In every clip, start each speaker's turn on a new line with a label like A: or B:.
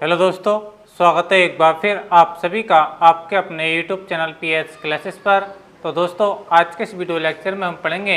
A: Hello दोस्तों, स्वागत है एक बार फिर आप सभी का आपके अपने YouTube चैनल पीएच क्लासेस पर। तो दोस्तों, आज के इस वीडियो लेक्चर में हम पढ़ेंगे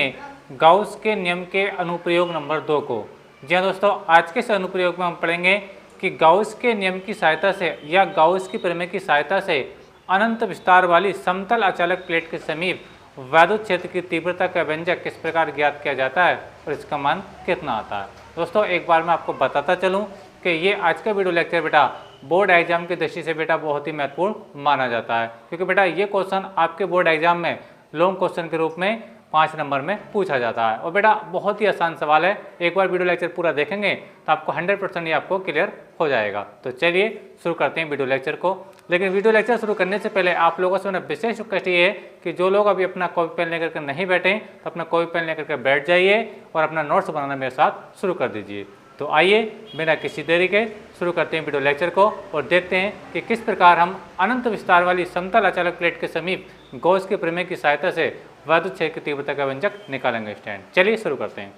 A: गाउस के नियम के अनुप्रयोग नंबर 2 को। जी हाँ दोस्तों, आज के इस अनुप्रयोग में हम पढ़ेंगे कि गाउस के नियम की सहायता से या गाउस की प्रमेय की सहायता से अनंत विस्तार वाली समतल अचालक प्लेट के समीप वैद्युत क्षेत्र की तीव्रता का व्यंजक किस प्रकार ज्ञात किया जाता है और इसका मान कितना आता है। दोस्तों, एक बार मैं आपको बताता चलूँ कि ये आज का वीडियो लेक्चर बेटा बोर्ड एग्जाम की दृष्टि से बेटा बहुत ही महत्वपूर्ण माना जाता है, क्योंकि बेटा ये क्वेश्चन आपके बोर्ड एग्जाम में लॉन्ग क्वेश्चन के रूप में 5 नंबर में पूछा जाता है। और बेटा बहुत ही आसान सवाल है, एक बार वीडियो लेक्चर पूरा देखेंगे तो आपको 100% ये आपको क्लियर हो जाएगा। तो चलिए शुरू करते हैं वीडियो लेक्चर को। लेकिन वीडियो लेक्चर शुरू करने से पहले आप लोगों से मेरा विशेष रिक्वेस्ट ये है कि जो लोग अभी अपना कॉपी पेन लेकर के नहीं बैठे तो अपना कॉपी पेन लेकर के बैठ जाइए और अपना नोट्स बनाना मेरे साथ शुरू कर दीजिए। तो आइए बिना किसी देरी के शुरू करते हैं वीडियो लेक्चर को और देखते हैं कि किस प्रकार हम अनंत विस्तार वाली समतल अचालक प्लेट के समीप गॉस के प्रमेय की सहायता से वैद्युत क्षेत्र की तीव्रता का व्यंजक निकालेंगे। स्टैंड, चलिए शुरू करते हैं।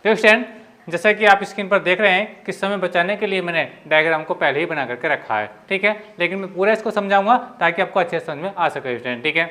A: तो स्टैंड, जैसा कि आप स्क्रीन पर देख रहे हैं कि समय बचाने के लिए मैंने डायग्राम को पहले ही बना करके रखा है, ठीक है। लेकिन मैं पूरा इसको समझाऊंगा ताकि आपको अच्छे से समझ में आ सके स्टैंड, ठीक है।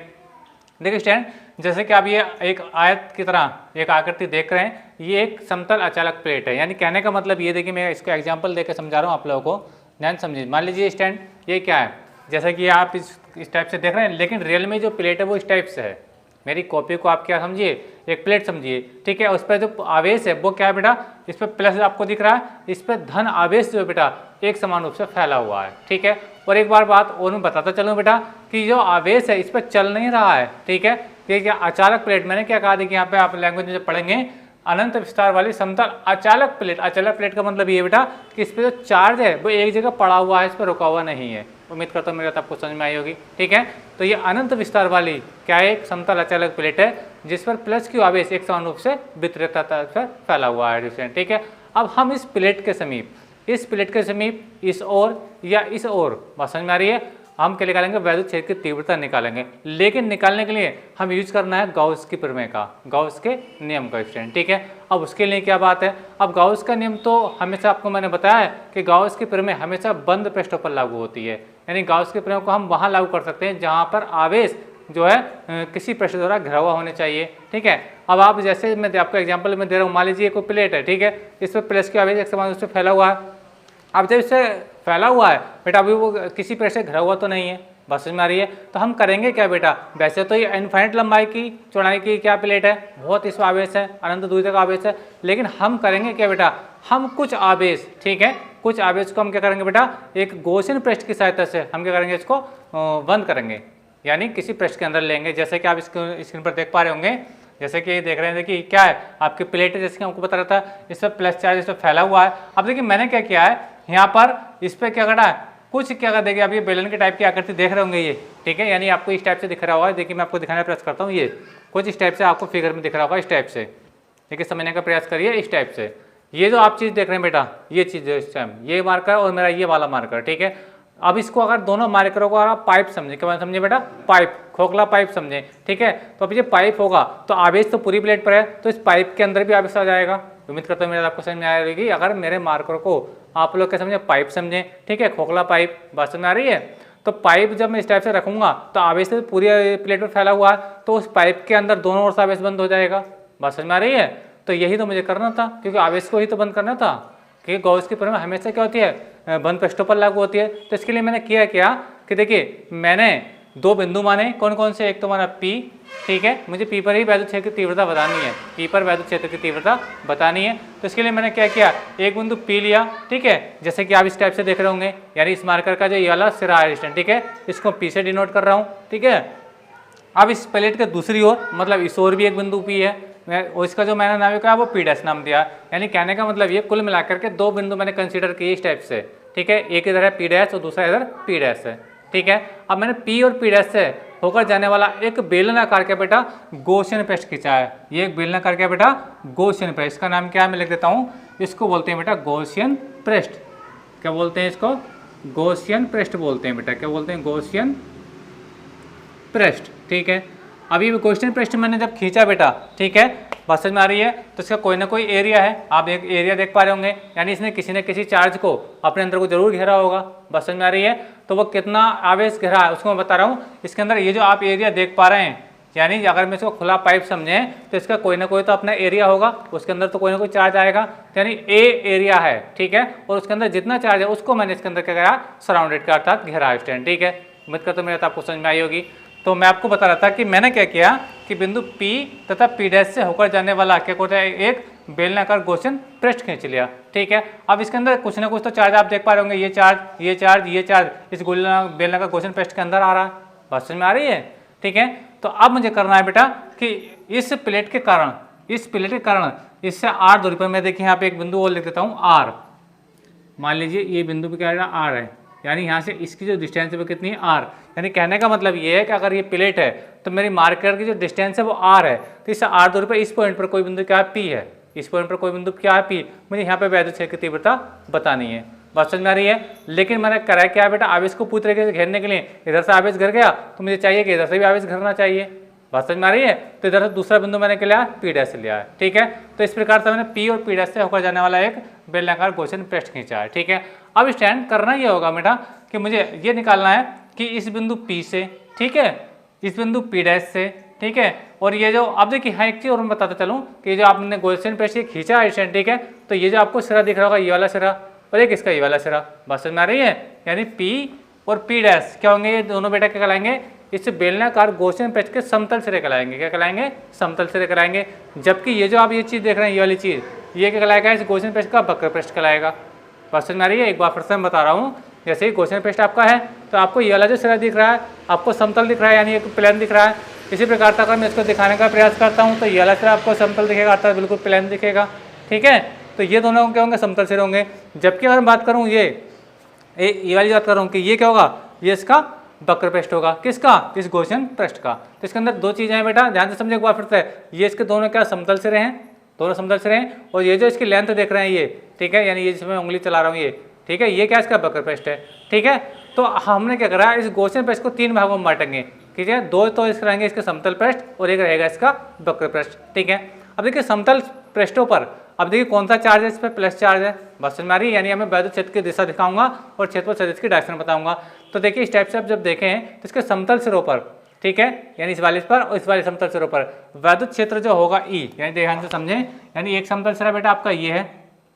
A: देखिए स्टैंड, जैसे कि आप ये एक आयत की तरह एक आकृति देख रहे हैं, ये एक समतल अचालक प्लेट है। यानी कहने का मतलब ये देखिए, मैं इसको एग्जांपल देकर समझा रहा हूँ आप लोगों को, ध्यान समझिए। मान लीजिए स्टैंड, ये क्या है, जैसा कि आप इस टाइप से देख रहे हैं, लेकिन रियल में जो प्लेट है वो इस टाइप से है। मेरी कॉपी को आप क्या समझिए, एक प्लेट समझिए, ठीक है। उस पर जो आवेश है वो क्या है बेटा, इस पर प्लस आपको दिख रहा है, इस पर धन आवेश जो है बेटा एक समान रूप से फैला हुआ है, ठीक है। और एक बार बात और मैं बताता चलूँ बेटा कि जो आवेश है इस पर चल नहीं रहा है, ठीक है। ये क्या अचालक प्लेट, मैंने क्या कहा था कि यहाँ पे आप लैंग्वेज में जो पढ़ेंगे अनंत विस्तार वाली समतल अचालक प्लेट। अचालक प्लेट का मतलब ये बेटा कि इस पर जो चार्ज है वो एक जगह पड़ा हुआ है, इस पर रुका हुआ नहीं है। उम्मीद करता हूँ मेरी बात आपको समझ में आई होगी, ठीक है। तो ये अनंत विस्तार वाली क्या है, एक समतल अचालक प्लेट है जिस पर प्लस की आवेश एक समान रूप से वितरित फैला हुआ है, ठीक है। अब हम इस प्लेट के समीप इस ओर या इस ओर, बात समझ में आ रही है, हम क्या निकालेंगे, वैद्युत क्षेत्र की तीव्रता निकालेंगे। लेकिन निकालने के लिए हम यूज करना है गाउस की प्रमेय का, गाउस के नियम का स्टैंड, ठीक है। अब उसके लिए क्या बात है, अब गाउस का नियम तो हमेशा आपको मैंने बताया है कि गाउस की प्रमेय हमेशा बंद पृष्ठों पर लागू होती है। यानी गाउस के प्रमेय को हम वहाँ लागू कर सकते हैं जहाँ पर आवेश जो है किसी पृष्ठ द्वारा घिरा हुआ होने चाहिए, ठीक है। अब आप जैसे मैं आपको एग्जाम्पल में दे रहा हूँ, मान लीजिए कोई प्लेट है, ठीक है, इस पर प्लस की आवेश एक समान रूप से फैला हुआ है। अब जब इससे फैला हुआ है बेटा, अभी वो किसी पेड़ से घिरा हुआ तो नहीं है, बस में आ रही है। तो हम करेंगे क्या बेटा, वैसे तो ये इनफाइनाइट लंबाई की चौड़ाई की क्या प्लेट है, बहुत इसमें आवेश है, अनंत दूरी तक आवेश है। लेकिन हम करेंगे क्या बेटा, हम कुछ आवेश, ठीक है, कुछ आवेश को हम क्या करेंगे बेटा, एक गॉसियन पृष्ठ की सहायता से हम क्या करेंगे, इसको बंद करेंगे, यानी किसी पृष्ठ के अंदर लेंगे। जैसे कि आप स्क्रीन पर देख पा रहे होंगे, जैसे कि देख रहे हैं कि क्या है, आपकी प्लेट है, जैसे कि हमको बता रहा था, इस पर प्लस चार्ज इस पर फैला हुआ है। अब देखिए मैंने क्या किया है, यहाँ पर इस पर क्या करना है, कुछ क्या कर देखिए, आप ये बेलन के टाइप की आकृति देख रहे होंगे ये, ठीक है। यानी आपको इस टाइप से दिख रहा होगा, देखिए मैं आपको दिखाने का प्रयास करता हूँ, ये कुछ इस टाइप से आपको फिगर में दिख रहा होगा, इस टाइप से, ठीक है, समझने का प्रयास करिए इस टाइप से। ये जो आप चीज़ देख रहे हैं बेटा, ये चीज़ इस टाइम, ये मार्कर और मेरा ये वाला मार्कर, ठीक है। अब इसको अगर दोनों मार्करों को आप पाइप समझे, क्या समझे बेटा, पाइप, खोखला पाइप समझे, ठीक है। तो अब ये पाइप होगा तो आवेश तो पूरी प्लेट पर है, तो इस पाइप के अंदर भी आवेश आ जाएगा। उम्मीद करता हूँ मेरा आपको समझ में आ रही है। अगर मेरे मार्कर को आप लोग क्या समझे, पाइप समझे, ठीक है, खोखला पाइप, बात समझ में आ रही है। तो पाइप जब मैं इस टाइप से रखूंगा तो आवेश तो पूरी प्लेट पर फैला हुआ है, तो उस पाइप के अंदर दोनों ओर से आवेश बंद हो जाएगा, बात समझ में आ रही है। तो यही तो मुझे करना था, क्योंकि आवेश को ही तो बंद करना था, क्योंकि गॉस की प्रमेय हमेशा क्या होती है, बंद पृष्ठों पर लागू होती है। तो इसके लिए मैंने किया क्या कि देखिए मैंने दो बिंदु माने, कौन कौन से, एक तो माना P, ठीक है, मुझे P पर ही वैद्युत क्षेत्र की तीव्रता बतानी है, P पर वैद्युत क्षेत्र की तीव्रता बतानी है। तो इसके लिए मैंने क्या किया, एक बिंदु P लिया, ठीक है, जैसे कि आप इस टाइप से देख रहे होंगे, यानी इस मार्कर का जो ये वाला सिरा है, ठीक है, इसको P से डिनोट कर रहा हूँ, ठीक है। अब इस प्लेट के दूसरी ओर, मतलब इस ओर भी एक बिंदु P है, और इसका जो मैंने नाम किया वो P' नाम दिया। यानी कहने का मतलब ये कुल मिलाकर के दो बिंदु मैंने कंसीडर किए इस टाइप से, ठीक है, एक इधर है P' और दूसरा इधर P' है, ठीक है। अब मैंने P और P' से होकर जाने वाला एक बेलनाकार का बेटा गॉसियन पृष्ठ खींचा है। ये एक बेलनाकार का बेटा गॉसियन पृष्ठ, इसका नाम क्या है मैं लिख देता हूँ, इसको बोलते हैं बेटा गॉसियन पृष्ठ। क्या बोलते हैं इसको, गॉसियन पृष्ठ बोलते हैं बेटा, क्या बोलते हैं, गॉसियन पृष्ठ, ठीक है। अभी गॉसियन पृष्ठ मैंने जब खींचा बेटा, ठीक है, बात समझ में आ रही है। तो इसका कोई ना कोई एरिया है, आप एक एरिया देख पा रहे होंगे, यानी इसने किसी न किसी चार्ज को अपने अंदर को जरूर घेरा होगा। बात समझ में आ रही है। तो वो कितना आवेश घेरा है उसको मैं बता रहा हूँ। इसके अंदर ये जो आप एरिया देख पा रहे हैं, यानी अगर मैं इसको खुला पाइप समझें तो इसका कोई ना कोई तो अपना एरिया होगा, उसके अंदर तो कोई ना कोई चार्ज आएगा, यानी ए एरिया है, ठीक है। और उसके अंदर जितना चार्ज है उसको मैंने इसके अंदर क्या करा, सराउंडेड का अर्थात घेरा स्टैंड, ठीक है। उम्मीद करता हूं मेरे आपको समझ में आई होगी। तो मैं आपको बता रहा था कि मैंने क्या किया कि बिंदु P तथा P' से होकर जाने वाला क्या होता है, एक बेलनाकार गोशन पृष्ठ खींच लिया, ठीक है। अब इसके अंदर कुछ ना कुछ तो चार्ज आप देख पा रहे होंगे, ये चार्ज ये चार्ज ये चार्ज इस बेलनाकार गोशन पृष्ठ के अंदर आ रहा है। बात समझ में आ रही है, ठीक है। तो अब मुझे करना है बेटा कि इस प्लेट के कारण इससे r दूरी पर मैं देखिए यहाँ पे एक बिंदु और लिख देता हूँ r। मान लीजिए ये बिंदु पे क्या है, r है, यानी यहाँ से इसकी जो डिस्टेंस है वो कितनी है, r। यानी कहने का मतलब ये है कि अगर ये प्लेट है तो मेरी मार्कर की जो डिस्टेंस है वो r है। तो इस r दूरी पर इस पॉइंट पर कोई बिंदु क्या है, p है। इस पॉइंट पर कोई बिंदु क्या है, p। मुझे यहाँ पे वैद्युत क्षेत्र की तीव्रता बतानी है। बात समझ में आ रही है। लेकिन मैंने करा क्या बेटा, आवेश को पूरी तरीके से घेरने के लिए इधर से आवेश घर गया तो मुझे चाहिए कि इधर से भी आवेश घरना चाहिए। बात समझ में आ रही है। तो इधर से दूसरा बिंदु मैंने क्या लिया, P' से लिया है, ठीक है। तो इस प्रकार से मैंने P और P' से होकर जाने वाला एक बेलनाकार गोशन पृष्ठ खींचा है, ठीक है। अब स्टैंड करना ये होगा बेटा कि मुझे ये निकालना है कि इस बिंदु P से, ठीक है, इस बिंदु P' से, ठीक है, और ये जो अब देखिए हाँ एक चीज और मैं बताता चलूँ कि जो आपने गोशन पृष्ठ खींचा है स्टैंड, ठीक है। तो ये जो आपको सिरा दिख रहा होगा ये वाला सिरा और एक इसका ये वाला सिरा, बात समझ में आ रही है। यानी P और P' क्या होंगे, ये दोनों बेटा क्या कहलाएंगे, इस बेलनाकार गोशन पृष्ठ के समतल सिरे कहलाएंगे। क्या कहलाएंगे, समतल सिरे कहलाएंगे। जबकि ये जो आप ये चीज़ देख रहे हैं ये वाली चीज़, ये क्या कहलाएगा, इस गोशन पृष्ठ का वक्र पृष्ठ कहलाएगा। बात समझ में आ रही है। एक बार फिर से मैं बता रहा हूँ, जैसे ही गोशन पृष्ठ आपका है तो आपको ये वाला जो सिरा दिख रहा है आपको समतल दिख रहा है, यानी एक प्लेन दिख रहा है। इसी प्रकार से अगर मैं इसको दिखाने का प्रयास करता हूँ तो ये वाला सिरा आपको समतल दिखेगा, अर्थात बिल्कुल प्लेन दिखेगा, ठीक है। तो ये दोनों क्या होंगे, समतल सिरे होंगे। जबकि अगर मैं बात करूँ ये वाली बात कर रहा हूँ कि ये क्या होगा, ये इसका वक्र पृष्ठ होगा, किसका, इस गोशन पृष्ठ का। तो इसके अंदर दो चीजें हैं बेटा, ध्यान से समझे एक बार फिर से। ये इसके दोनों क्या समतल सिरे हैं, दोनों समतल सिरे हैं। और ये जो इसकी लेंथ देख रहे हैं ये, ठीक है, यानी ये जिसमें उंगली चला रहा हूँ ये, ठीक है, ये क्या इसका वक्र पृष्ठ है, ठीक है। तो हमने क्या करा, इस गोशन पृष्ठ को तीन भागों में बांटेंगे, ठीक है। दो तो इसके रहेंगे इसके समतल पृष्ठ और एक रहेगा इसका वक्र पृष्ठ, ठीक है। अब देखिए समतल पृष्ठों पर अब देखिए कौन सा चार्ज है, इस पर प्लस चार्ज है। बस समझ में आ रही है। यानी मैं वैद्युत क्षेत्र की दिशा दिखाऊंगा और क्षेत्रफल सदिश की डायरेक्शन बताऊंगा। तो देखिए इस टाइप से आप जब देखें तो इसके समतल सिरों पर, ठीक है, यानी इस वाले पर और इस वाले समतल सिरों पर वैद्युत क्षेत्र जो होगा ई, यानी ध्यान से समझें, यानी एक समतल सिरा बेटा आपका ये है,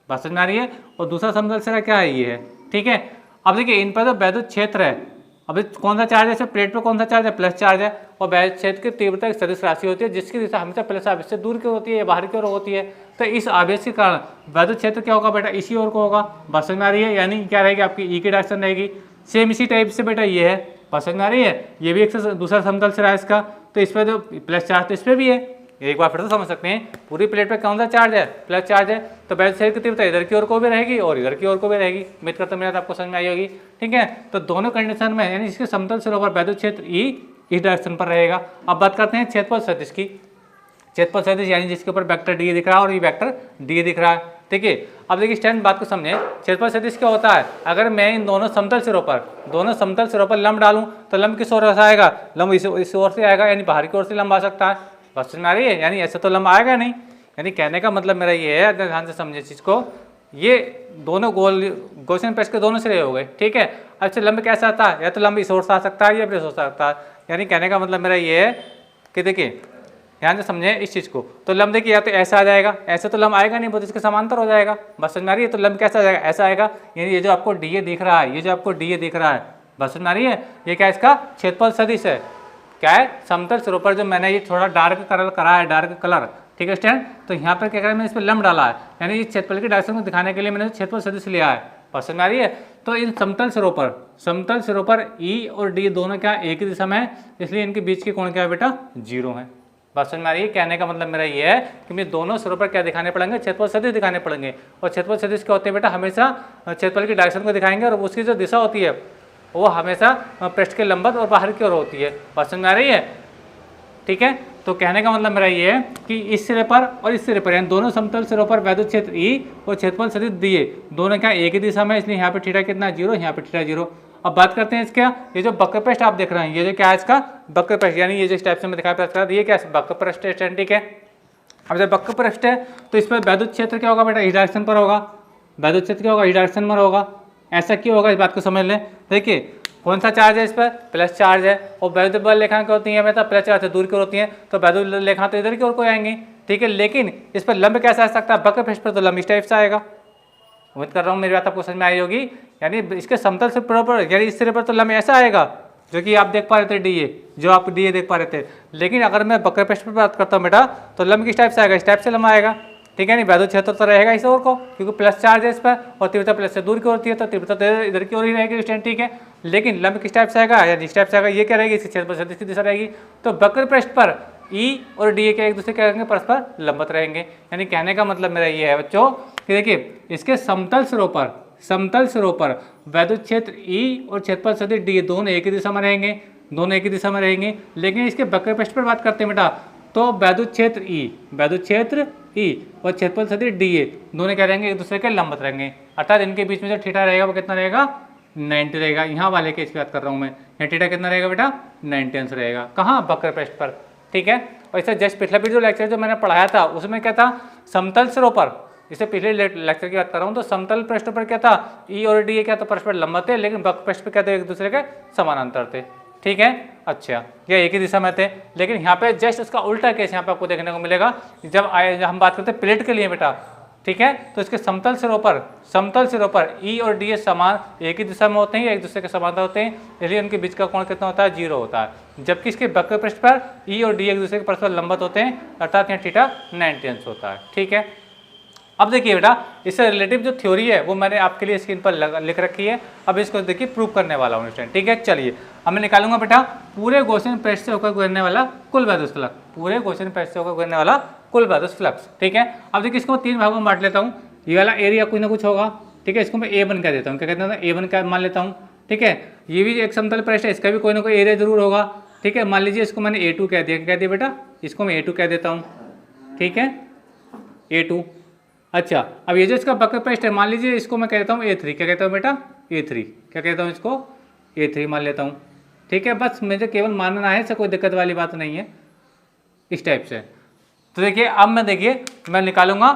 A: बात समझ में आ रही है, और दूसरा समतल सिरा क्या है, ये है, ठीक है। अब देखिए इन पर जो वैद्युत क्षेत्र है, अभी कौन सा चार्ज है, इसे प्लेट पर कौन सा चार्ज है, प्लस चार्ज है, और वैद्युत क्षेत्र की तीव्रता एक सदिश राशि होती है जिसकी दिशा हमेशा प्लस आवेश से दूर की होती है या बाहर की ओर होती है। तो इस आवेश के कारण वैद्युत क्षेत्र क्या होगा बेटा, इसी ओर को होगा। बात समझ में आ रही है। यानी क्या रहेगी आपकी ई की डायरेक्शन रहेगी। सेम इसी टाइप से बेटा ये है, बात समझ में आ रही है, ये भी एक दूसरा समतल सिरा है इसका, तो इस पर जो प्लस चार्ज तो इस पर भी है। एक बार फिर से समझ सकते हैं, पूरी प्लेट पे कौन सा चार्ज है, प्लस चार्ज है, तो वैद्युत क्षेत्र की तीव्रता इधर की ओर को भी रहेगी और इधर की ओर को भी रहेगी। उम्मीद करता हूं मेरा आपको समझ में आई होगी, ठीक है। तो दोनों कंडीशन में यानी इसके समतल सिरों पर वैद्युत क्षेत्र ई इस डायरेक्शन पर रहेगा। अब बात करते हैं क्षेत्रफल सदिश की। क्षेत्रफल सदिश यानी जिसके ऊपर वेक्टर डी दिख रहा है और ये वेक्टर डी दिख रहा है, ठीक है। अब देखिए स्टैंड बात को समझें, क्षेत्रफल सदिश क्या होता है, अगर मैं इन दोनों समतल सिरों पर लंब डालूं तो लंब किस ओर से आएगा, लंब इस ओर से आएगा, यानी बाहर की ओर से लंब आ सकता है। बात समझ में आ रही है। यानी ऐसे तो लंब आएगा नहीं। यानी कहने का मतलब मेरा ये है, अगर ध्यान से समझे चीज को, ये दोनों गोशन पृष्ठ के दोनों सिरे हो गए, ठीक है। अब से लंब कैसा आता है, या तो लंब इस ओर से आ सकता है या फिर इस ओर से आ सकता है। यानी कहने का मतलब मेरा ये है कि देखिए ध्यान से समझे इस चीज को, तो लंब देखिए या तो ऐसा आ जाएगा, ऐसे तो लंब आएगा नहीं, बहुत इसके समांतर हो जाएगा। बस समझ में आ रही है। तो लंब कैसा आ जाएगा, ऐसा आएगा। यानी ये जो आपको डी दिख रहा है, ये जो आपको डी दिख रहा है, बस समझ में आ रही है, ये क्या इसका क्षेत्रफल सदिश है। क्या है, समतल सिरों पर जो मैंने ये थोड़ा डार्क कलर करा है, डार्क कलर, ठीक है स्टैंड। तो यहाँ पर क्या करें, मैंने इस पर लंब डाला है, यानी इस क्षेत्रफल की डायरेक्शन को दिखाने के लिए मैंने क्षेत्रफल सदिश लिया है। पसंद आ रही है। तो इन समतल सिरों पर ई और डी दोनों क्या एक ही दिशा में है, इसलिए इनके बीच के कोण क्या है बेटा, 0 है। बात समझ में आ रही है। कहने का मतलब मेरा ये है कि मुझे दोनों सिरों पर क्या दिखाने पड़ेंगे, क्षेत्रफल सदिश दिखाने पड़ेंगे। और क्षेत्रफल सदिश क्या होते हैं बेटा, हमेशा क्षेत्रफल की डायरेक्शन को दिखाएंगे और उसकी जो दिशा होती है वो हमेशा पृष्ठ के लंबत और बाहर की ओर होती है। बात समझ में आ रही है, ठीक है। तो कहने का मतलब मेरा ये है कि इस सिरे पर और इस सिरे पर, यानी दोनों समतल सिरों पर वैद्युत क्षेत्र ई और क्षेत्रफल सदिश दिए, दोनों क्या एक ही दिशा में, इसलिए यहाँ पे थीटा कितना 0, यहाँ पे थीटा 0। अब बात करते हैं इसका, ये जो वक्र पृष्ठ आप देख रहे हैं, ये जो क्या है इसका वक्र पृष्ठ, यानी ये जो स्टेप से मैं दिखा, ये क्या वक्र पृष्ठ, ठीक है। अब जब वक्र पृष्ठ है तो इस पर वैद्युत क्षेत्र क्या होगा बेटा, इस डायरेक्शन पर होगा। वैद्युत क्षेत्र क्या होगा, इस डायरेक्शन में होगा। ऐसा क्यों होगा, इस बात को समझ लें। देखिए कौन सा चार्ज है, इस पर प्लस चार्ज है, और वैद्युत बल रेखाएं क्या होती हैं बेटा, प्लस चार्ज से दूर की ओर होती हैं, तो वैद्युत रेखा तो इधर की ओर को आएंगी, ठीक है। लेकिन इस पर लंब कैसा आ सकता है, वक्र पृष्ठ पर तो लंब इस टाइप से आएगा। उम्मीद कर रहा हूँ मेरी बात आपको समझ में आई होगी। यानी इसके समतल से पर, यानी इस सिरे पर तो लंब ऐसा आएगा जो कि आप देख पा रहे थे डीए, जो आप डीए देख पा रहे थे। लेकिन अगर मैं वक्र पृष्ठ पर बात करता हूँ बेटा, तो लंब किस टाइप से आएगा, इस टाइप से लंबा आएगा, ठीक है। नहीं वैद्युत क्षेत्र तो रहेगा इस ओर को, क्योंकि प्लस चार्ज है इस पर, और तीव्रता प्लस से दूर की होती है, तो तीव्रता तो इधर की ओर ही रहेगी स्टैंड, ठीक है। लेकिन लंब किस टाइप से आएगा, या इस टाइप से आएगा, ये क्या रहेगी, इसके क्षेत्र पर की दिशा रहेगी। तो वक्र पृष्ठ पर ई और डी के एक दूसरे क्या रहेंगे, परस्पर लंबवत रहेंगे। यानी कहने का मतलब मेरा ये है बच्चों कि देखिए इसके समतल सिरों पर वैद्युत क्षेत्र ई और क्षेत्रफल सदिश डी दोनों एक ही दिशा में रहेंगे, दोनों एक ही दिशा में रहेंगे। लेकिन इसके वक्र पृष्ठ पर बात करते हैं बेटा, तो वैद्युत क्षेत्र ई और क्षेत्रफल सदिश डी दोनों क्या रहेंगे, एक दूसरे के लंबवत रहेंगे। अर्थात इनके बीच में जो थीटा रहेगा वो कितना रहेगा, 90 रहेगा। यहाँ वाले केस की बात कर रहा हूँ मैं, यहाँ थीटा कितना रहेगा बेटा, 90 अंश रहेगा। कहाँ, वक्र पृष्ठ पर, ठीक है। और इससे जस्ट पिछला जो लेक्चर जो मैंने पढ़ाया था उसमें क्या था, समतल सिरों पर, इससे पिछले लेक्चर की बात कर रहा हूँ, तो समतल पृष्ठ पर क्या था, ई और डी क्या तो परस्पर लंबवत थे, लेकिन वक्र पृष्ठ पर क्या थे, एक दूसरे के समानांतर थे, ठीक है। अच्छा, ये एक ही दिशा में थे। लेकिन यहाँ पे जस्ट उसका उल्टा केस यहाँ पे आपको देखने को मिलेगा जब हम बात करते हैं प्लेट के लिए बेटा, ठीक है। तो इसके समतल सिरों पर ई और डी समान एक ही दिशा में होते हैं, एक दूसरे के समांतर होते हैं, इसलिए उनके बीच का कोण कितना होता है, 0 होता है। जबकि इसके वक्र पृष्ठ पर ई और डी एक दूसरे के परस्पर लंबवत होते हैं, अर्थात यहाँ थीटा 90 अंश होता है, ठीक है। अब देखिए बेटा, इससे रिलेटिव जो थ्योरी है वो मैंने आपके लिए स्क्रीन पर लिख रखी है। अब इसको देखिए प्रूव करने वाला हूँ स्टूडेंट, ठीक है। चलिए अब मैं निकालूंगा बेटा पूरे गॉसियन पृष्ठ से होकर गुजरने वाला कुल वैद्युत फ्लक्स, पूरे गॉसियन पृष्ठ से होकर गुजरने वाला कुल वैद्युत फ्लक्स, ठीक है। अब देखिए इसको 3 भागों में बांट लेता हूँ। ये वाला एरिया कुछ ना कुछ होगा, ठीक है। इसको मैं A1 कह देता हूँ, क्या कहते हैं, A1 का मान लेता हूँ, ठीक है। ये भी एक समतल पृष्ठ है, इसका भी कोई ना कोई एरिया जरूर होगा, ठीक है। मान लीजिए इसको मैंने A2 कह दिया बेटा, इसको मैं A2 कह देता हूँ, ठीक है, A2। अच्छा, अब ये जो इसका वक्र पृष्ठ है, मान लीजिए इसको मैं कह देता हूँ A3, क्या कहता हूँ बेटा, A3, क्या कहता हूँ इसको, A3 मान लेता हूँ, ठीक है। बस मुझे केवल मानना है, इससे कोई दिक्कत वाली बात नहीं है, इस टाइप से। तो देखिए अब मैं निकालूंगा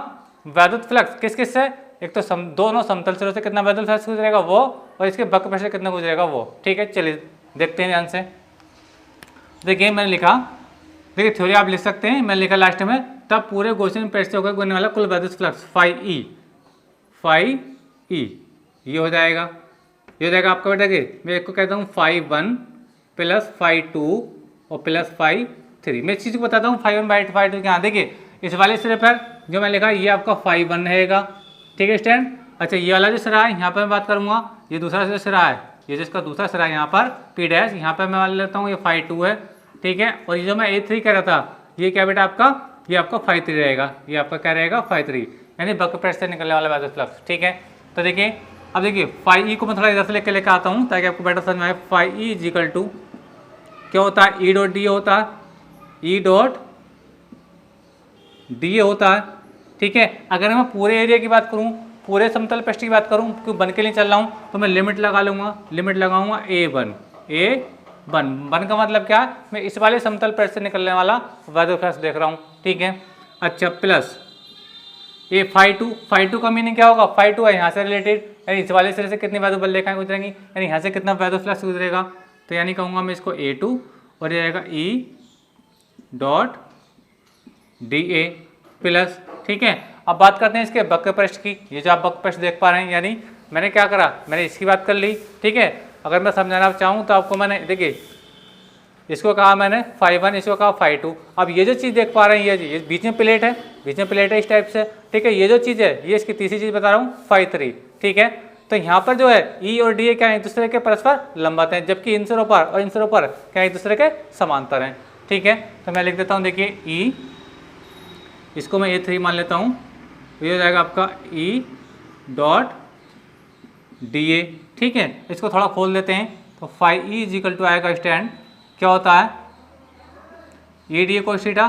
A: वैद्युत फ्लक्स किस से, एक तो दोनों समतल सिरों से कितना वैद्युत फ्लक्स गुजरेगा वो, और इसके वक्र पृष्ठ से कितना गुजरेगा वो, ठीक है। चलिए देखते हैं ध्यान से। देखिए मैंने लिखा, देखिए थ्योरी आप लिख सकते हैं, मैंने लिखा लास्ट में, तब पूरे गॉसियन पृष्ठ से होकर गुजरने वाला कुल वैद्युत फ्लक्स फाई ई ये हो जाएगा, आपका बेटा कि मैं एक को कहता हूँ φ1 प्लस φ2 और प्लस φ3। मैं इस चीज़ को बताता हूँ φ1 φ2 यहाँ देखिए इस वाले सिरे पर जो मैं लिखा ये आपका φ1 रहेगा, ठीक है स्टैंड। अच्छा, ये वाला जो सिरा है यहाँ पर मैं बात करूँगा, ये दूसरा जो सिरा है, ये जिसका दूसरा सिरा है यहाँ पर P डैश, यहाँ पर मैं मान लेता हूँ ये φ2 है, ठीक है। और ये जो मैं A3 कह रहा था, ये क्या बेटा आपका, ये आपका φ3 रहेगा, ये आपका क्या रहेगा, φ3, यानी वक्र पृष्ठ से निकलने वाला वैद्युत फ्लक्स, ठीक है। तो देखिए अब देखिए φe को मैं थोड़ा इधर से लेकर आता हूँ ताकि आपको बेटर समझ में आए। φe इजिकल टू क्या होता है, ई डॉट डी होता है, ई डॉट डी होता है, ठीक है। अगर मैं पूरे एरिया की बात करूँ, पूरे समतल पृष्ठ की बात करूँ, क्यों बन के लिए चल रहा हूँ, तो मैं लिमिट लगा लूँगा, लिमिट लगाऊंगा A1 बन का मतलब क्या है, मैं इस वाले समतल पृष्ठ से निकलने वाला वैद्युत फ्लक्स देख रहा हूँ, ठीक है। अच्छा, प्लस ये φ2 का मीनिंग क्या होगा, φ2 है यहाँ से रिलेटेड, यानी इस वाले सिरे से कितनी वैद्युत बल रेखाएं गुजरेंगी, यानी यहाँ से कितना वैद्युत फ्लक्स गुजरेगा, तो यानी कहूँगा मैं इसको A2 और ये आएगा E डॉट DA प्लस, ठीक है। अब बात करते हैं इसके वक्र पृष्ठ की। ये जो आप वक्र पृष्ठ देख पा रहे हैं, यानी मैंने क्या करा, मैंने इसकी बात कर ली, ठीक है। अगर मैं समझाना चाहूँ तो आपको मैंने देखिए इसको कहा मैंने φ1, इसको कहा φ2। अब ये जो चीज़ देख पा रहे हैं, ये बीच में प्लेट है इस टाइप से, ठीक है। ये जो चीज़ है, ये इसकी तीसरी चीज़ बता रहा हूँ φ3, ठीक है। तो यहाँ पर जो है ई और डी क्या है, एक दूसरे के परस्पर लंबवत हैं, जबकि इन सिरों पर और इन सिरों पर क्या एक दूसरे के समांतर हैं, ठीक है। तो मैं लिख देता हूँ, देखिए ई, इसको मैं A3 मान लेता हूँ, ये हो जाएगा आपका ई डॉट DA, ठीक है। इसको थोड़ा खोल देते हैं, तो φe इजिकल टू आएगा स्टैंड, क्या होता है, EDA cos theta,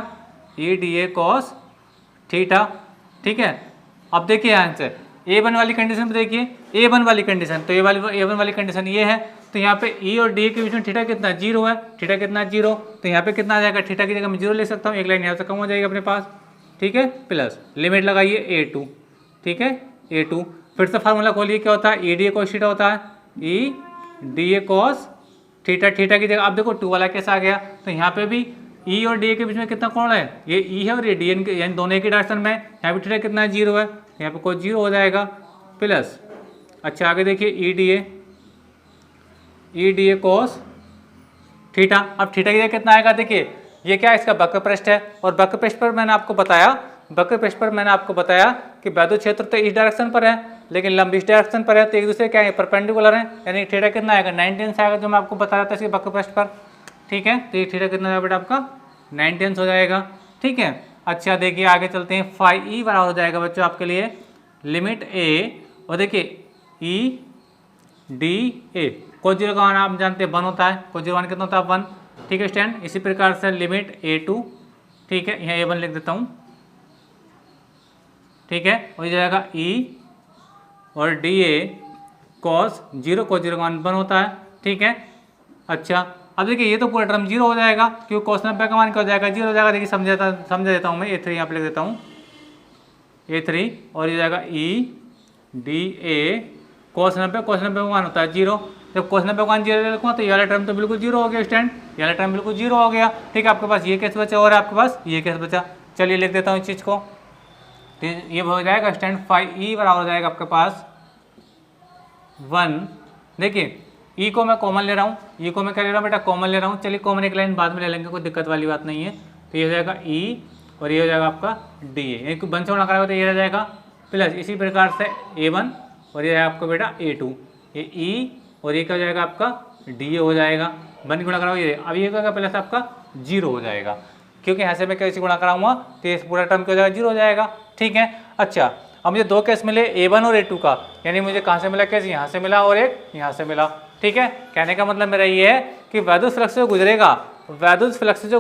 A: EDA cos theta, ठीक है। अब देखिए यहाँ से A1 वाली कंडीशन पे देखिए, A1 वाली कंडीशन, तो A1 वाली कंडीशन ये है, तो यहाँ पे E और D के बीच में थीटा कितना 0 है, थीटा कितना 0, तो यहाँ पे कितना आ जाएगा, थीटा की जगह मैं 0 ले सकता हूँ, एक लाइन यहाँ से कम हो जाएगी अपने पास, ठीक है, प्लस लिमिट लगाइए A2, ठीक है, A2। फिर से फार्मूला खोलिए, क्या होता है, E D A cos theta होता है, E D A cos theta. Theta की जगह आप देखो 2 वाला कैसा आ गया, तो यहाँ पे भी ई और डी ए के बीच में कितना कोण है, ये ई है और ये डी एन, यानी दोनों एक ही डायरेक्शन में है। यहाँ पे थीटा कितना है, 0 है, यहाँ पे कोस 0 हो जाएगा, प्लस अच्छा आगे देखिए E D A cos theta. अब थीटा की जगह कितना आएगा, देखिए ये क्या है, इसका वक्र पृष्ठ है, और वक्र पृष्ठ पर मैंने आपको बताया कि वैद्युत क्षेत्र तो इस डायरेक्शन पर है लेकिन लंब इस डायरेक्शन पर है, तो एक दूसरे क्या है, परपेंडिकुलर है, यानी थीटा कितना आएगा, 90 अंश आएगा, जो मैं आपको बता रहा था इसके वक्र पृष्ठ पर, ठीक है। तो ये थीटा कितना आएगा बेटा आपका 90 अंश हो जाएगा, ठीक है। अच्छा देखिए आगे चलते हैं, फाई ई बराबर हो जाएगा बच्चों आपके लिए लिमिट ए, और देखिए ई डी ए कोस 0 का मान आप जानते हैं 1 होता है, कोस 0 मान कितना होता है 1, ठीक है स्टैंड। इसी प्रकार से लिमिट A2, ठीक है, यहाँ A1 लिख देता हूँ, ठीक है, हो जाएगा E और DA cos 0, cos 0 का मान 1 होता है, ठीक है। अच्छा अब देखिए ये तो पूरा टर्म 0 हो जाएगा, क्योंकि cos 90 का मान क्या हो जाएगा, 0 हो जाएगा। देखिए समझा देता हूँ मैं, A3 यहाँ पे लिख देता हूँ, A3, और ये जाएगा E DA cos 90 का मान होता है 0। जब cos 90 का मान 0 लिखूँगा तो ये वाला टर्म तो बिल्कुल 0 हो गया स्टैंड, ये वाला टर्म बिल्कुल 0 हो गया, ठीक है। आपके पास ये केस बचा और आपके पास ये केस बचा, चलिए लिख देता हूँ इस चीज़ को, तो ये हो जाएगा स्टैंड फाई ई बराबर हो जाएगा आपके पास 1। देखिए ई को मैं कॉमन ले रहा हूँ, ई को मैं क्या ले रहा हूँ बेटा, कॉमन ले रहा हूँ। चलिए कॉमन एक लाइन बाद में ले लेंगे, कोई दिक्कत वाली बात नहीं है। तो ये हो जाएगा ई और ये हो जाएगा आपका डी ए, एक बन से गुणा कराएगा तो ये रह जाएगा, प्लस इसी प्रकार से A1 और ये है आपका बेटा A2, ये ई और ये क्या हो जाएगा आपका डी ए हो जाएगा, बन गुणा कराओ ये, अब ये क्या प्लस आपका 0 हो जाएगा, क्योंकि यहाँ से मैं कैसे गुणा कराऊंगा तो इस पूरा टर्म क्या हो जाएगा 0 हो जाएगा, ठीक है। अच्छा अब मुझे 2 केस मिले A1 और A2 का, यानी मुझे कहाँ से मिला केस, यहाँ से मिला और एक यहाँ से मिला, ठीक है। कहने का मतलब मेरा ये है कि वैद्युत फ्लक्स जो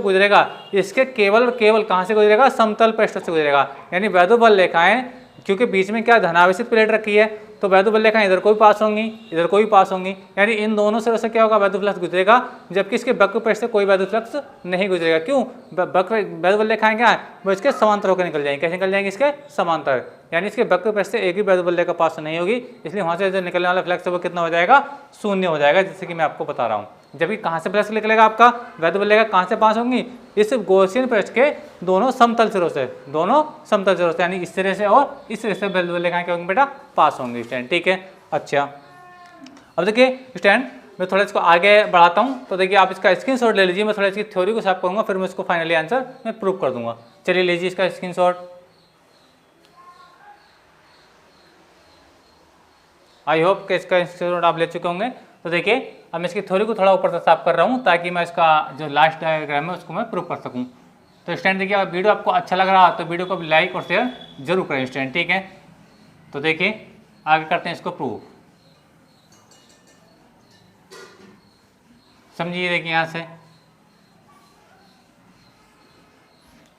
A: गुजरेगा इसके केवल और केवल कहाँ से गुजरेगा, समतल पृष्ठ से गुजरेगा। यानी वैद्युत बल रेखाएं, क्योंकि बीच में क्या धनावेशित प्लेट रखी है, तो वैद्युत बल रेखाएं इधर को भी पास होंगी, इधर को भी पास होंगी, यानी इन दोनों सिरों से क्या होगा, वैद्युत फ्लक्स गुजरेगा, जबकि इसके वक्र पृष्ठ से कोई वैद्युत फ्लक्स नहीं गुजरेगा। क्यों, वैद्युत बल रेखाएं क्या है, वो इसके समांतर होकर निकल जाएंगे। कैसे निकल जाएंगे, इसके समांतर, यानी इसके वक्र पृष्ठ से एक भी वैद्युत बल रेखा पास नहीं होगी, इसलिए वहाँ से जो निकलने वाला फ्लक्स है वो कितना हो जाएगा, 0 हो जाएगा, जैसे कि मैं आपको बता रहा हूँ। जबकि कहाँ से फ्लक्स निकलेगा आपका, वैद्युत बल रेखा कहाँ से पास होंगी, इस गॉसियन पृष्ठ के दोनों समतल सिरों से, यानी इस सिरे से और इस सिरे से वैद्युत बल रेखाएं क्या होंगी बेटा, पास होंगी स्टैंड, ठीक है। अच्छा अब देखिए स्टैंड, मैं थोड़ा इसको आगे बढ़ाता हूँ, तो देखिए आप इसका स्क्रीनशॉट ले लीजिए, मैं थोड़ा इसकी थ्योरी को साफ करूँगा, फिर मैं इसको फाइनली आंसर मैं प्रूव कर दूंगा। चलिए लीजिए इसका स्क्रीनशॉट, आई होप कि इसका स्क्रीनशॉट आप ले चुके होंगे। तो देखिए अब मैं इसकी थ्योरी को थोड़ा ऊपर से साफ कर रहा हूँ, ताकि मैं इसका जो लास्ट डायग्राम है उसको मैं प्रूव कर सकूँ। तो स्टैंड देखिए, अगर वीडियो आपको अच्छा लग रहा तो वीडियो को लाइक और शेयर जरूर करें स्टैंड, ठीक है। तो देखिए आगे करते हैं इसको प्रूव, समझिए। देखिए यहाँ से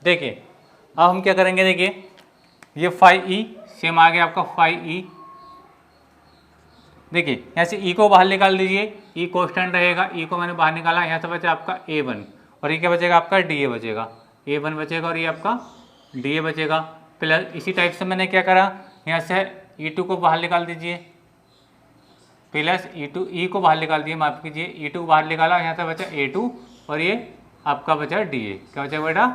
A: देखिए अब हम क्या करेंगे, देखिए ये फाई ई सेम आ गया आपका फाई ई। देखिए यहाँ से ई को बाहर निकाल दीजिए, ई कांस्टेंट रहेगा, ई को मैंने बाहर निकाला, यहाँ से बचा आपका A1 और ये क्या बचेगा आपका DA बचेगा, A1 बचेगा और ये आपका DA बचेगा। प्लस इसी टाइप से मैंने क्या करा, यहाँ से E2 को बाहर निकाल दीजिए, प्लस E2 ई को बाहर निकाल दिए, माफ कीजिए E2 को बाहर निकाला, यहाँ से बचा A2 और ये आपका बचा DA, क्या बचा बेटा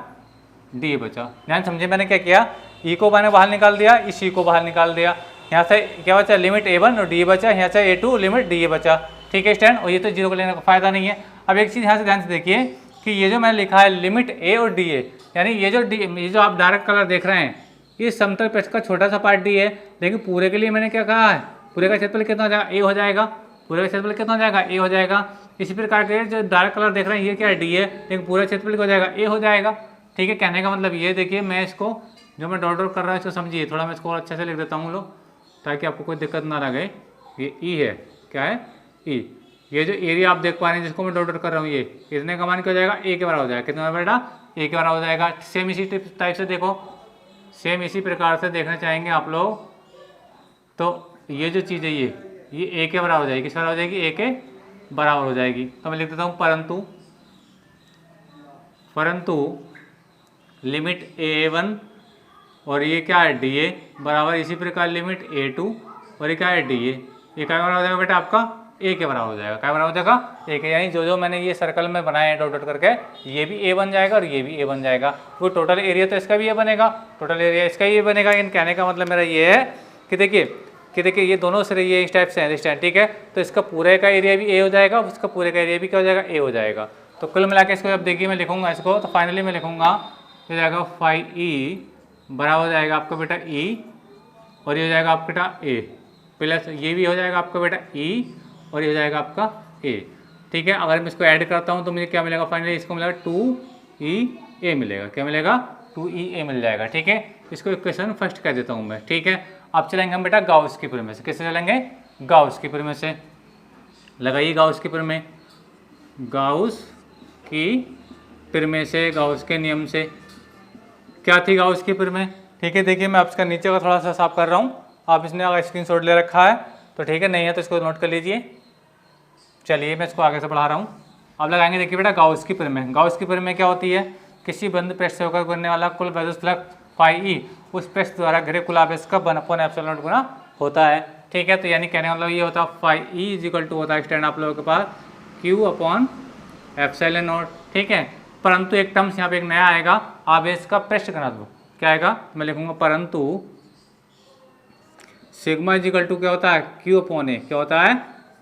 A: DA बचा। ध्यान समझिए मैंने क्या किया, ई को मैंने बाहर निकाल दिया, इस ई को बाहर निकाल दिया, यहाँ से क्या बचा लिमिट A1 और DA बचा, यहाँ से A2 लिमिट DA बचा, ठीक है स्टैंड। और ये तो 0 को लेने का फायदा नहीं है। अब एक चीज़ यहाँ से ध्यान से देखिए कि ये जो मैंने लिखा है लिमिट A और DA, यानी ये जो आप डार्क कलर देख रहे हैं, ये समतल पृष्ठ का छोटा सा पार्ट D है, लेकिन पूरे के लिए मैंने क्या कहा है, पूरे का क्षेत्रफल कितना हो जाएगा, A हो जाएगा, पूरे का क्षेत्रफल कितना हो जाएगा, A हो जाएगा। इसी प्रकार के जो डार्क कलर देख रहे हैं ये क्या है, D है, लेकिन पूरा क्षेत्रफल हो जाएगा A हो जाएगा, ठीक है। कहने का मतलब ये देखिए, मैं इसको जो मैं डॉट कर रहा हूँ इसको समझिए, थोड़ा मैं इसको और अच्छे से लिख देता हूँ लोग, ताकि आपको कोई दिक्कत ना लगे। ये ई है, क्या है ई, ये जो एरिया आप देख पा रहे हैं जिसको मैं डॉट कर रहा हूँ, ये इतने का मान क्या हो जाएगा, A के बराबर हो जाएगा, कितना बेटा A के बराबर हो जाएगा। सेम इसी टाइप से देखो, सेम इसी प्रकार से देखना चाहेंगे आप लोग, तो ये जो चीज़ है ये A के बराबर हो जाएगी, किस बराबर हो जाएगी, A के बराबर हो जाएगी। तो मैं लिख देता हूँ परंतु लिमिट A1 और ये क्या है डी ए बराबर इसी प्रकार लिमिट ए टू और ये क्या है डी ए, ये क्या बराबर हो जाएगा बेटा आपका ए के बराबर हो जाएगा, क्या बराबर हो जाएगा ए के, यानी जो जो मैंने ये सर्कल में बनाए हैं डॉट डॉट करके ये भी ए बन जाएगा और ये भी ए बन जाएगा। वो टोटल एरिया तो इसका भी ए बनेगा, टोटल एरिया इसका ये बनेगा। इन कहने का मतलब मेरा ये है कि देखिए ये दोनों सिरे ये इस टाइप से हैं, इस टाइप, ठीक है। तो इसका पूरे का एरिया भी ए हो जाएगा, उसका पूरे का एरिया भी क्या हो जाएगा ए हो जाएगा। तो कुल मिला के इसको जब देखिए मैं लिखूंगा इसको, तो फाइनली मैं लिखूंगा हो जाएगा फाई ई बराबर हो जाएगा आपका बेटा ई और ये हो जाएगा आपका बेटा ए प्लस ये भी हो जाएगा आपका बेटा ई और ये हो जाएगा आपका ए, ठीक है। अगर मैं इसको ऐड करता हूँ तो मुझे क्या मिलेगा फाइनली, इसको मिलेगा 2e a मिलेगा, क्या मिलेगा 2e a मिल जाएगा, ठीक है। इसको इक्वेशन फर्स्ट कह देता हूँ मैं, ठीक है। अब चलेंगे हम बेटा गाउस की प्रमेय से, किससे चलेंगे गाउस की प्रमेय से। लगाइए गाउस की प्रमेय, गाउस की प्रमेय से, गाउस के नियम से। क्या थी गाउस की प्रमेय, ठीक है। देखिए मैं आपका नीचे का थोड़ा सा साफ कर रहा हूँ, आप इसने अगर स्क्रीनशॉट ले रखा है तो ठीक है, नहीं है तो इसको नोट कर लीजिए। चलिए मैं इसको आगे से बढ़ा रहा हूँ। अब लगाएंगे देखिए बेटा गाउस की प्रमेय। गाउस की प्रमेय क्या होती है, किसी बंद पृष्ठ से होकर गुजरने वाला कुल वैद्युत फ्लक्स फाई ई उस पृष्ठ द्वारा घिरे कुल आवेश का 1/ε नॉट गुना होता है, ठीक है। तो यानी कहने का मतलब ये होता है phi E is equal to होता है स्टैंड आप लोगों के पास Q/ε नॉट, ठीक है। परंतु एक टर्म्स यहाँ पे एक नया आएगा आवेश का पृष्ठ घनत्व, क्या आएगा मैं लिखूंगा परंतु सिग्मा इज इक्वल टू क्या होता है Q/A, क्या होता है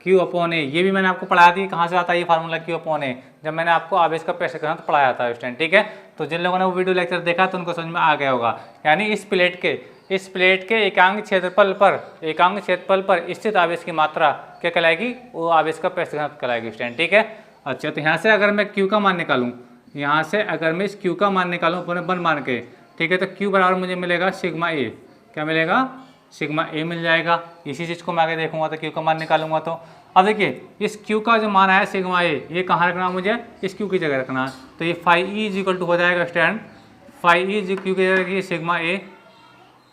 A: Q/A। ये भी मैंने आपको पढ़ाया थी, कहाँ से आता है ये फार्मूला Q/A, जब मैंने आपको आवेश का पृष्ठ घनत्व पढ़ाया था उस टाइम, ठीक है। तो जिन लोगों ने वो वीडियो लेक्चर देखा तो उनको समझ में आ गया होगा। यानी इस प्लेट के एकांक क्षेत्रफल पर स्थित आवेश की मात्रा क्या कहलाएगी, वो आवेश का पृष्ठ घनत्व कहलाएगी उस टाइम, ठीक है। अच्छा तो यहाँ से अगर मैं Q का मान निकालूँ, यहाँ से अगर मैं इस Q का मान निकालूँ अपने 1 मान के, ठीक है, तो Q बराबर मुझे मिलेगा सिग्मा ए, क्या मिलेगा सिग्मा ए मिल जाएगा। इसी चीज़ को मैं आगे देखूंगा तो Q का मान निकालूंगा। तो अब देखिए इस Q का जो मान आया सिग्मा ए, ये कहाँ रखना है मुझे, इस Q की जगह रखना है। तो ये phi E is equal to हो जाएगा स्टैंड फाई ई इज Q की जगह रखिए सिग्मा ए,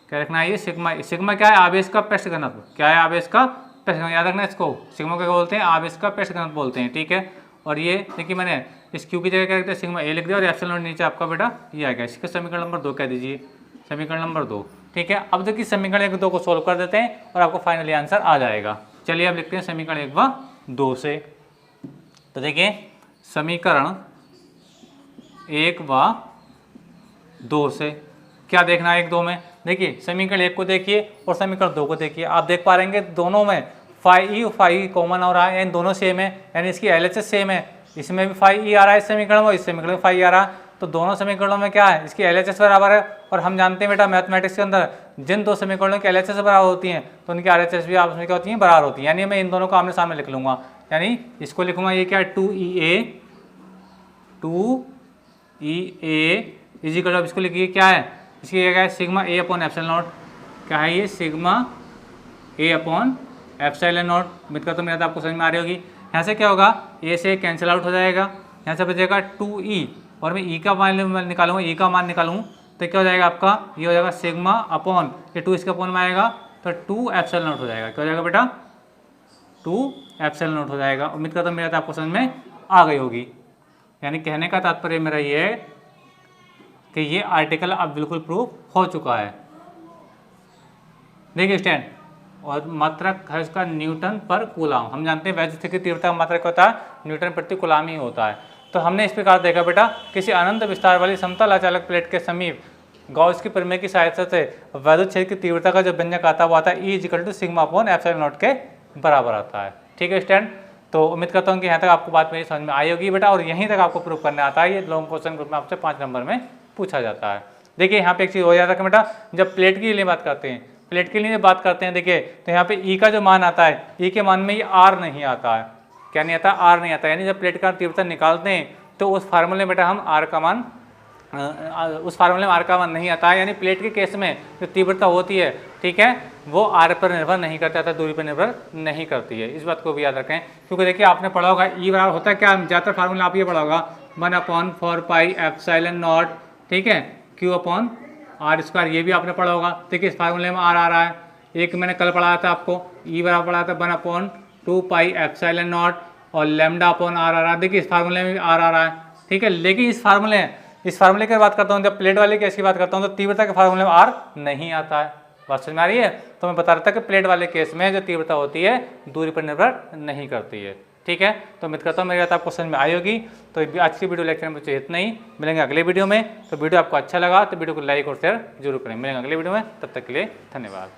A: क्या रखना है ये सिग्मा ए। सिग्मा क्या है आवेश का पृष्ठ घनत्व, क्या है आवेश का पृष्ठ घनत्व, याद रखना इसको, सिग्मा क्या बोलते हैं आवेश का पृष्ठ घनत्व बोलते हैं, ठीक है। और ये देखिए मैंने इस Q की जगह क्या रखते हैं सिग्मा ए लिख दिया और एप्सिलॉन नीचे आपका बेटा ये आ गया। इसका समीकरण नंबर 2 कह दीजिए, समीकरण नंबर 2, ठीक है। अब देखिए समीकरण 1 2 को सोल्व कर देते हैं और आपको फाइनली आंसर आ जाएगा। चलिए अब लिखते हैं समीकरण 1 व 2 से। तो देखिए समीकरण 1 व 2 से क्या देखना है 1 2 में, देखिए समीकरण 1 को देखिए और समीकरण 2 को देखिए। आप देख पा रहे हैं दोनों में फाई कॉमन हो रहा है, यानी दोनों सेम है, यानी इसकी LHS सेम है। इसमें भी फाई ई आ रहा है इस समीकरण में, इस समीकरण में फाई आ रहा है। तो दोनों समीकरणों में क्या है इसकी LHS बराबर है। और हम जानते हैं बेटा मैथमेटिक्स के अंदर जिन दो समीकरणों की LHS बराबर होती हैं तो उनकी RHS भी आपस में क्या होती हैं बराबर होती हैं। यानी मैं इन दोनों को आमने सामने लिख लूँगा, यानी इसको लिखूँगा ये क्या है 2EA इज इक्वल टू, इसको लिखिए क्या है इसकी क्या है sigma A upon epsilon not, क्या है ये sigma A upon epsilon not. मित्र तो मेरा तो आपको समझ में आ रही होगी। यहाँ से क्या होगा ए से कैंसिल आउट हो जाएगा, यहाँ से बचेगा 2E और मैं ई का मान निकालूंगा, ई का मान निकालूँ तो क्या हो जाएगा आपका ये हो जाएगा सिग्मा अपॉन ये 2 इसके अपॉन में आएगा तो 2 एप्सिलॉन नॉट हो जाएगा, क्या हो जाएगा बेटा 2 एप्सिलॉन नॉट हो जाएगा। उम्मीद करता हूँ मेरा तो आपको समझ में आ गई होगी। यानी कहने का तात्पर्य मेरा ये है कि ये आर्टिकल अब बिल्कुल प्रूफ हो चुका है। देखिए स्टैंड और मात्रक है इसका न्यूटन पर कूलाम। हम जानते हैं वैद्युत स्थिति की तीव्रता का मात्रक होता है न्यूटन प्रति कूलाम ही होता है। तो हमने इस प्रकार देखा बेटा किसी अनंत विस्तार वाली समतल अचालक प्लेट के समीप गॉस की प्रमेय की सहायता से वैद्युत क्षेत्र की तीव्रता का जो व्यंजक आता है वो आता है E equal to sigma upon epsilon not के बराबर आता है। ठीक है स्टैंड, तो उम्मीद करता हूँ कि यहाँ तक आपको बात मेरी समझ में आई होगी बेटा, और यहीं तक आपको प्रूव करने आता है। ये लॉन्ग क्वेश्चन ग्रुप में आपसे 5 नंबर में पूछा जाता है। देखिए यहाँ पे एक चीज़ हो जाता है बेटा, जब प्लेट के लिए बात करते हैं देखिए तो यहाँ पे ई का जो मान आता है ई के मान में ये आर नहीं आता है। क्या नहीं आता? आर नहीं आता। यानी जब प्लेट का तीव्रता निकालते हैं तो उस फार्मूले में बेटा हम आर का मान नहीं आता है। यानी प्लेट के केस में जो तीव्रता होती है ठीक है वो आर पर निर्भर नहीं करता था, दूरी पर निर्भर नहीं करती है। इस बात को भी याद रखें, क्योंकि देखिए आपने पढ़ा होगा ई बराबर होता है क्या, ज़्यादातर फार्मूला आप ये पढ़ा होगा 1/4 एप्सिलॉन नॉट, ठीक है, Q अपॉन आर स्क्वायर, ये भी आपने पढ़ा होगा। देखिए इस फार्मूले में आर आ रहा है। एक मैंने कल पढ़ाया था आपको ई बराबर पढ़ाया था 1/2 एप्सिलॉन नॉट और लैम्डा अपॉन आर आ रहा है। देखिए इस फार्मूले में भी आर आ रहा है, ठीक है। लेकिन इस फार्मूले इस फार्मूले की बात करता हूँ, जब प्लेट वाले केस की बात करता हूँ तो तीव्रता के फार्मूले में आर नहीं आता है। बात समझ में आ रही है? तो मैं बता रहा था कि प्लेट वाले केस में जो तीव्रता होती है दूरी पर निर्भर नहीं करती है। ठीक है, तो उम्मीद करता हूँ मेरी बात आपको समझ में आई होगी। तो आज की वीडियो लेक्चर में मुझे इतना ही, मिलेंगे अगले वीडियो में। तो वीडियो आपको अच्छा लगा तो वीडियो को लाइक और शेयर जरूर करें। मिलेंगे अगले वीडियो में, तब तक के लिए धन्यवाद।